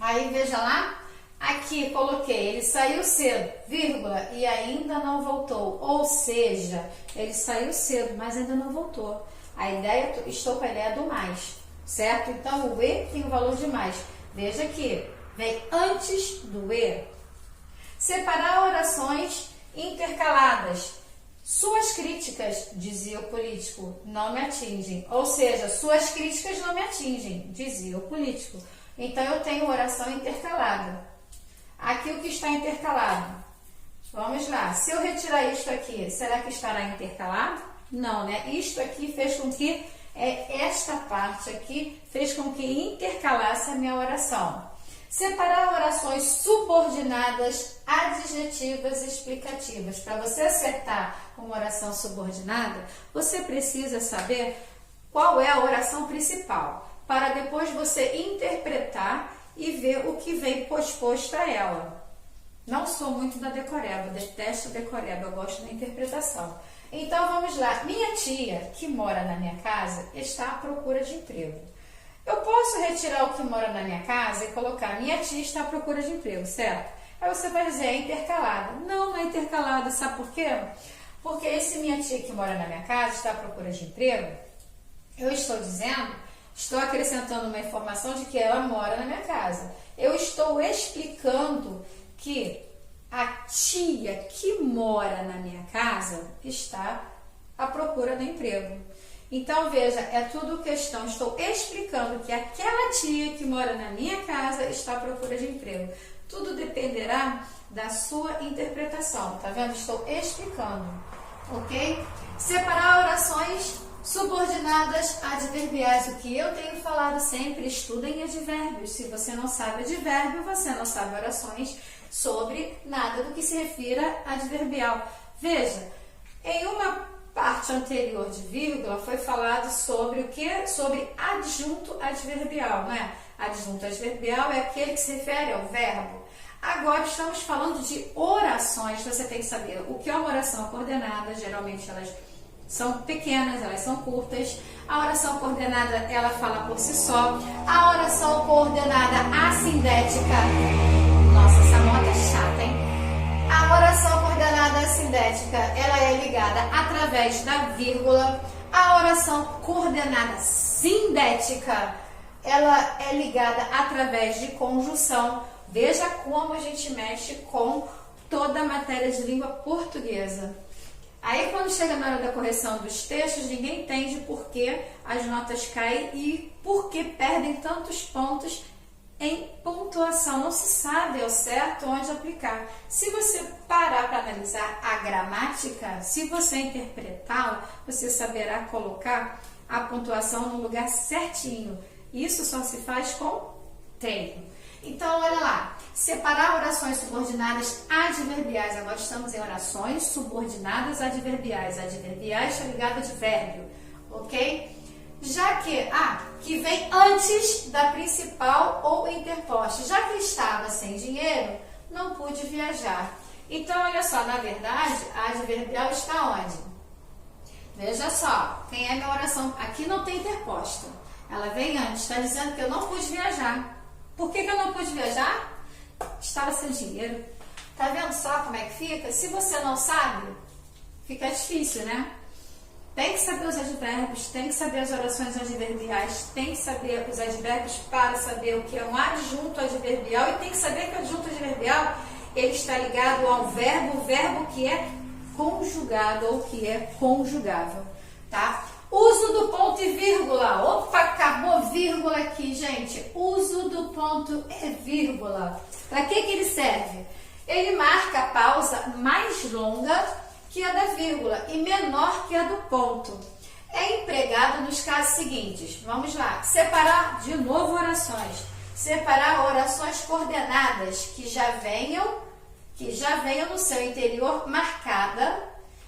Aí veja lá, aqui coloquei, ele saiu cedo, vírgula, e ainda não voltou, ou seja, ele saiu cedo, mas ainda não voltou. A ideia, estou com a ideia do mais, certo? Então, o E tem o valor de mais. Veja que vem antes do E. Separar orações intercaladas. Suas críticas, dizia o político, não me atingem. Ou seja, suas críticas não me atingem, dizia o político. Então, eu tenho oração intercalada. Aqui o que está intercalado? Vamos lá. Se eu retirar isto aqui, será que estará intercalado? Não, né? Isto aqui fez com que, esta parte aqui, fez com que intercalasse a minha oração. Separar orações subordinadas, adjetivas e explicativas. Para você acertar uma oração subordinada, você precisa saber qual é a oração principal, para depois você interpretar e ver o que vem posposto a ela. Não sou muito da decoreba, detesto decoreba, eu gosto da interpretação. Então vamos lá, minha tia que mora na minha casa está à procura de emprego. Eu posso retirar o que mora na minha casa e colocar minha tia está à procura de emprego, certo? Aí você vai dizer, é intercalada. Não, não é intercalada, sabe por quê? Porque esse minha tia que mora na minha casa está à procura de emprego, eu estou dizendo, estou acrescentando uma informação de que ela mora na minha casa. Eu estou explicando que a tia que mora na minha casa está à procura do emprego. Então, veja, é tudo questão, estou explicando que aquela tia que mora na minha casa está à procura de emprego. Tudo dependerá da sua interpretação, tá vendo? Estou explicando, ok? Separar orações subordinadas adverbiais. O que eu tenho falado sempre, estudem advérbios. Se você não sabe advérbio, você não sabe orações sobre nada do que se refira a adverbial. Veja, em uma parte anterior de vírgula foi falado sobre o que? Sobre adjunto adverbial, não é? Adjunto adverbial é aquele que se refere ao verbo. Agora estamos falando de orações. Você tem que saber o que é uma oração coordenada. Geralmente elas são pequenas, elas são curtas. A oração coordenada, ela fala por si só. A oração coordenada assindética. Nossa, essa moto é chata, hein? A oração coordenada assindética, ela é ligada através da vírgula. A oração coordenada sindética, ela é ligada através de conjunção. Veja como a gente mexe com toda a matéria de língua portuguesa. Aí, quando chega na hora da correção dos textos, ninguém entende por que as notas caem e por que perdem tantos pontos em pontuação. pontuação, não se sabe ao certo onde aplicar. Se você parar para analisar a gramática, se você interpretá-la, você saberá colocar a pontuação no lugar certinho. Isso só se faz com treino. Então, olha lá, separar orações subordinadas adverbiais. Agora estamos em orações subordinadas adverbiais. Adverbiais está ligado a advérbio, ok? Já que vem antes da principal ou interposta. Já que estava sem dinheiro, não pude viajar. Então, olha só, na verdade, a adverbial está onde? Veja só, quem é minha oração? Aqui não tem interposta. Ela vem antes, está dizendo que eu não pude viajar. Por que eu não pude viajar? Estava sem dinheiro. Tá vendo só como é que fica? Se você não sabe, fica difícil, né? Tem que saber os advérbios, tem que saber as orações adverbiais, tem que saber os advérbios para saber o que é um adjunto adverbial e tem que saber que o adjunto adverbial ele está ligado ao verbo, o verbo que é conjugado ou que é conjugável, tá? Uso do ponto e vírgula. Opa, acabou vírgula aqui, gente. Uso do ponto e vírgula. Para que ele serve? Ele marca a pausa mais longa que a da vírgula e menor que a do ponto. É empregado nos casos seguintes. Vamos lá. Separar, de novo, orações. Separar orações coordenadas que já venham no seu interior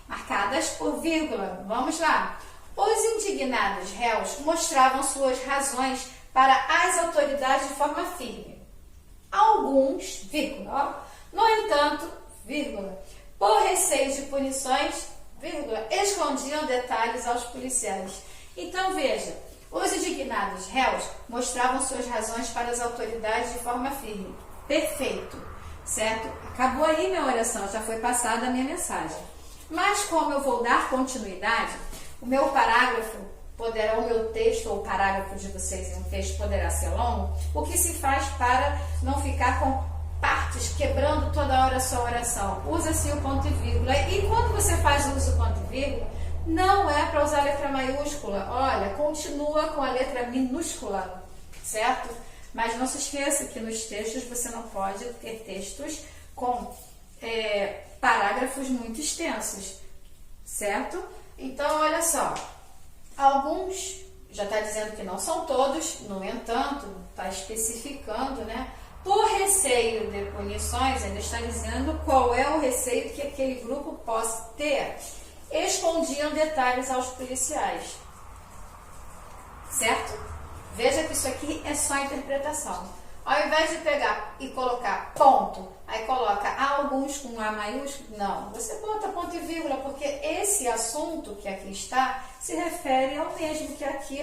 marcadas por vírgula. Vamos lá. Os indignados réus mostravam suas razões para as autoridades de forma firme. Alguns, vírgula, no entanto, vírgula, por receio de punições, vírgula, escondiam detalhes aos policiais. Então, veja, os indignados réus mostravam suas razões para as autoridades de forma firme. Perfeito, certo? Acabou aí minha oração, já foi passada a minha mensagem. Mas como eu vou dar continuidade, o meu parágrafo poderá, o meu texto ou o parágrafo de vocês em um texto poderá ser longo, o que se faz para não ficar com partes quebrando toda hora a sua oração? Usa-se o ponto e vírgula. E quando você faz uso do ponto e vírgula, não é para usar a letra maiúscula. Olha, continua com a letra minúscula, certo? Mas não se esqueça que nos textos você não pode ter textos com parágrafos muito extensos, certo? Então, olha só, alguns, já está dizendo que não são todos, no entanto, está especificando, né? Por receio de punições, ainda está dizendo qual é o receio que aquele grupo possa ter. Escondiam detalhes aos policiais, certo? Veja que isso aqui é só interpretação. Ao invés de pegar e colocar ponto, aí coloca alguns com A maiúsculo, não. Você bota ponto e vírgula, porque esse assunto que aqui está se refere ao mesmo que aqui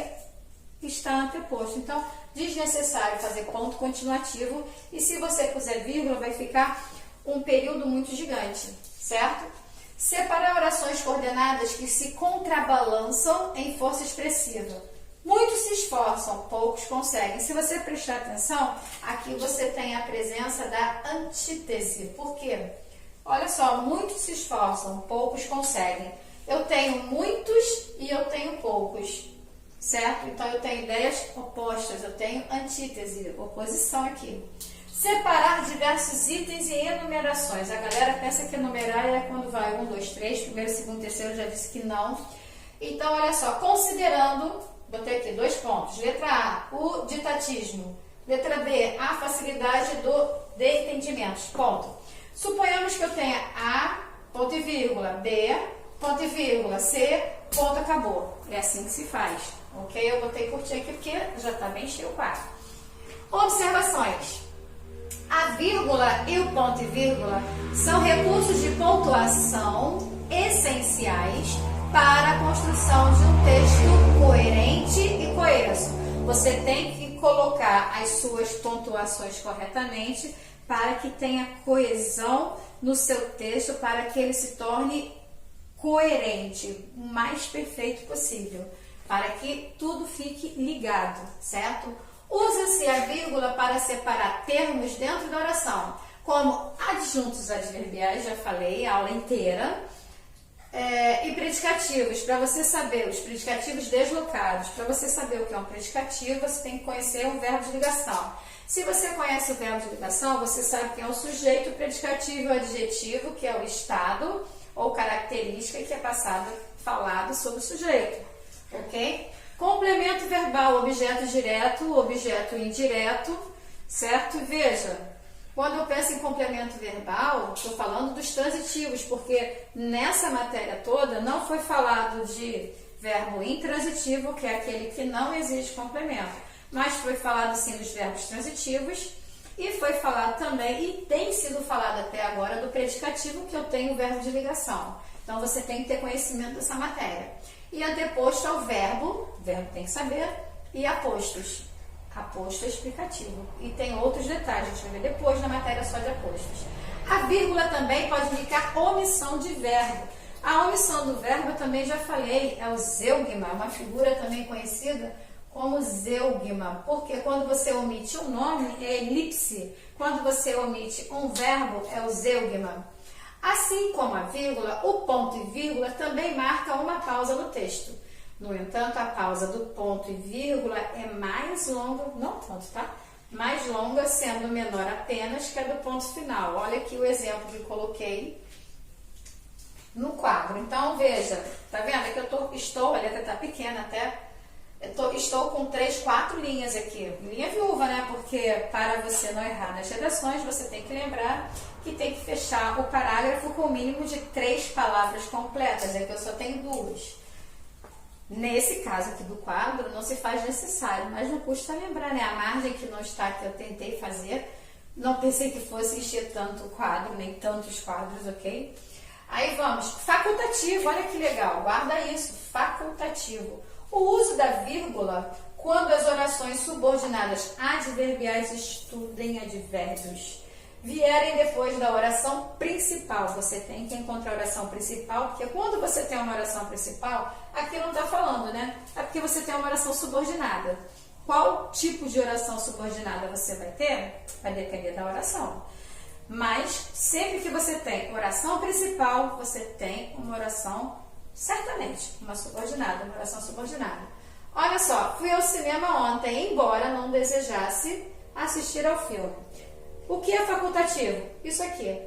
está anteposto. Então, desnecessário fazer ponto continuativo e se você puser vírgula, vai ficar um período muito gigante, certo? Separar orações coordenadas que se contrabalançam em força expressiva. Muitos se esforçam, poucos conseguem. Se você prestar atenção, aqui você tem a presença da antítese. Por quê? Olha só, muitos se esforçam, poucos conseguem. Eu tenho muitos e eu tenho poucos, certo? Então, eu tenho ideias opostas, eu tenho antítese, oposição aqui. Separar diversos itens e enumerações. A galera pensa que enumerar é quando vai 1, 2, 3, primeiro, segundo, terceiro, eu já disse que não. Então, olha só, considerando... Botei aqui 2 pontos. Letra A, o ditatismo. Letra B, a facilidade de entendimentos. Ponto. Suponhamos que eu tenha A, ponto e vírgula, B, ponto e vírgula, C, ponto, acabou. É assim que se faz. Ok? Eu botei curtinho aqui porque já está bem cheio o quadro. Observações. A vírgula e o ponto e vírgula são recursos de pontuação essenciais para a construção de um texto coerente e coeso. Você tem que colocar as suas pontuações corretamente para que tenha coesão no seu texto, para que ele se torne coerente, o mais perfeito possível, para que tudo fique ligado, certo? Usa-se a vírgula para separar termos dentro da oração, como adjuntos adverbiais, já falei a aula inteira, e predicativos, para você saber, os predicativos deslocados. Para você saber o que é um predicativo, você tem que conhecer um verbo de ligação. Se você conhece o verbo de ligação, você sabe que é o sujeito, o predicativo e o adjetivo, que é o estado ou característica que é falado sobre o sujeito, ok? Complemento verbal, objeto direto, objeto indireto, certo? Veja, quando eu penso em complemento verbal, estou falando dos transitivos, porque nessa matéria toda não foi falado de verbo intransitivo, que é aquele que não exige complemento, mas foi falado sim dos verbos transitivos e foi falado também, e tem sido falado até agora, do predicativo, que eu tenho o verbo de ligação. Então você tem que ter conhecimento dessa matéria. E anteposto ao verbo, o verbo tem que saber, e apostos. Aposto é explicativo. E tem outros detalhes, a gente vai ver depois na matéria só de apostos. A vírgula também pode indicar omissão de verbo. A omissão do verbo eu também já falei, é o zeugma, uma figura também conhecida como zeugma, porque quando você omite um nome é elipse, quando você omite um verbo é o zeugma. Assim como a vírgula, o ponto e vírgula também marca uma pausa no texto. No entanto, a pausa do ponto e vírgula é mais longa, não tanto, tá? Mais longa, sendo menor apenas que a do ponto final. Olha aqui o exemplo que coloquei no quadro. Então, veja, tá vendo? Aqui a letra tá pequena até, estou com 3, 4 linhas aqui. Linha viúva, né? Porque para você não errar nas redações, você tem que lembrar que tem que fechar o parágrafo com o mínimo de 3 palavras completas. Aqui eu só tenho 2. Nesse caso aqui do quadro, não se faz necessário, mas não custa lembrar, né? A margem que não está aqui eu tentei fazer, não pensei que fosse encher tanto o quadro, nem tantos quadros, ok? Aí vamos, facultativo, olha que legal, guarda isso, facultativo. O uso da vírgula quando as orações subordinadas adverbiais, estudem advérbios, vierem depois da oração principal. Você tem que encontrar a oração principal, porque quando você tem uma oração principal, aqui não está falando, né? É porque você tem uma oração subordinada. Qual tipo de oração subordinada você vai ter? Vai depender da oração. Mas sempre que você tem oração principal, você tem uma oração, certamente, uma oração subordinada. Olha só, fui ao cinema ontem, embora não desejasse assistir ao filme. O que é facultativo? Isso aqui.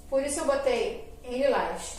Por isso eu botei em lilás.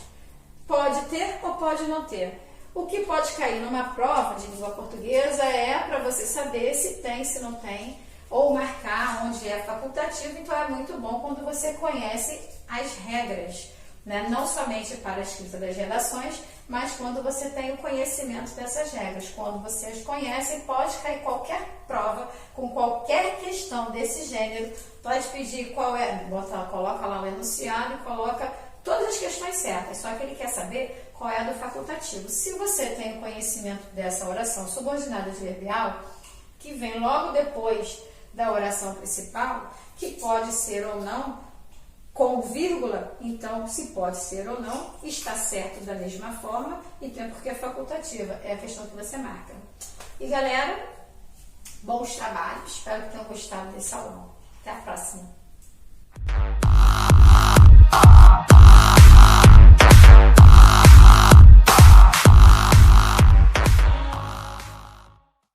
Pode ter ou pode não ter. O que pode cair numa prova de língua portuguesa é para você saber se tem, se não tem, ou marcar onde é facultativo. Então é muito bom quando você conhece as regras, né? Não somente para a escrita das redações, mas quando você tem o conhecimento dessas regras. Quando você as conhece, pode cair qualquer prova com qualquer questão desse gênero. Pode pedir qual é, coloca lá o enunciado e coloca todas as questões certas, só que ele quer saber qual é a do facultativo. Se você tem o conhecimento dessa oração subordinada adverbial, que vem logo depois da oração principal, que pode ser ou não com vírgula, então se pode ser ou não, está certo da mesma forma, e tem porque é facultativa, é a questão que você marca. E galera, bons trabalhos, espero que tenham gostado desse aulão. Até a próxima!